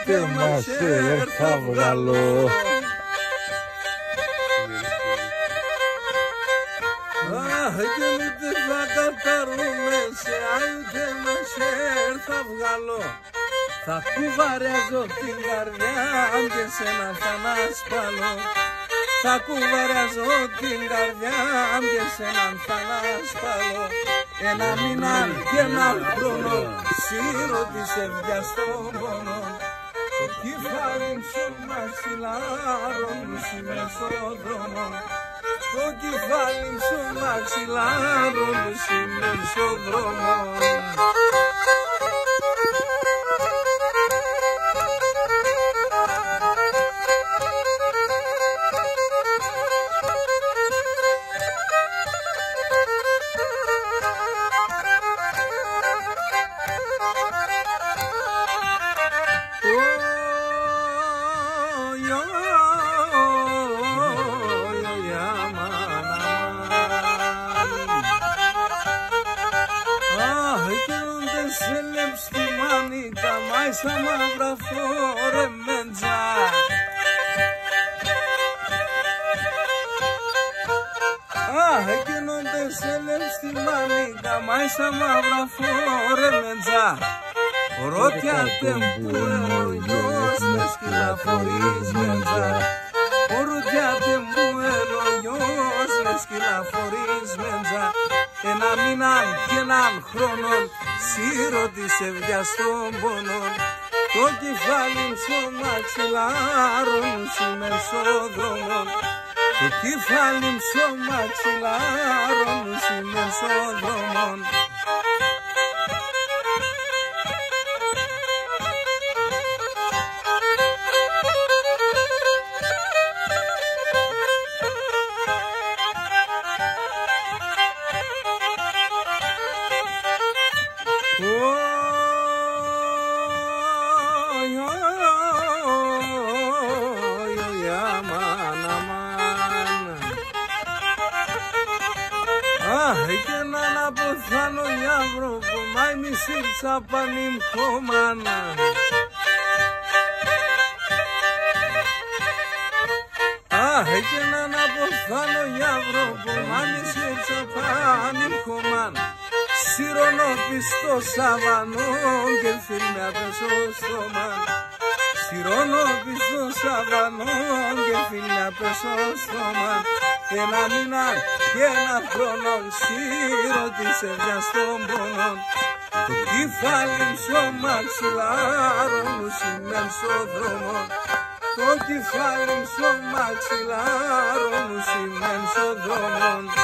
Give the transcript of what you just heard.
Ούτε μασέρ θα βγάλω. Και ούτε θα καταρούμε σε ούτε μασέρ θα βγάλω. Θα κουβαριάζω την καρδιά και σε έναν θανάσπαλο. Θα κουβαριάζω την καρδιά και σε έναν θανάσπαλο. Ένα μήνα και ένα χρόνο σύρω της ευδιάς των πόνων. Το κεφάλι σου μαξιλάρω μου σήμερα στον δρόμο. Το κεφάλι σου μαξιλάρω μου σήμερα στον δρόμο. Στα μαύρα φορεμέντζα γίνονται σε λέμψη μανίκα μάι στα μαύρα φορεμέντζα ρωτιάτε που ελογιός με σκυλαφορισμέντζα ρωτιάτε που ελογιός με σκυλαφορισμέντζα ένα μήνα και έναν χρόνο σύρω της ευδιάς των πόνων. Το κεφάλι μου στο μαξιλάρο μου σήμερα στον δρόμο. Το κεφάλι μου στο μαξιλάρο μου σήμερα στον δρόμο. Και να αποθάνω για άνθρωπο, μάι μη σύρτσα πανίμ χωμάνα. Και να αποθάνω για άνθρωπο, μάι μη σύρτσα πανίμ χωμάνα. Σύρωνο πιστό σαβανό και φίλμε απέσω στόμα. Σύρωνο πιστό σαβανό και φίλμε απέσω στόμα. Ένα μήνα και ένα χρόνο σύρω της ευδιάς των πόνων. Το κεφάλι μου στο μαξιλάρο μου σήμερα στον δρόμο. Το κεφάλι μου στο μαξιλάρο μου σήμερα στον δρόμο.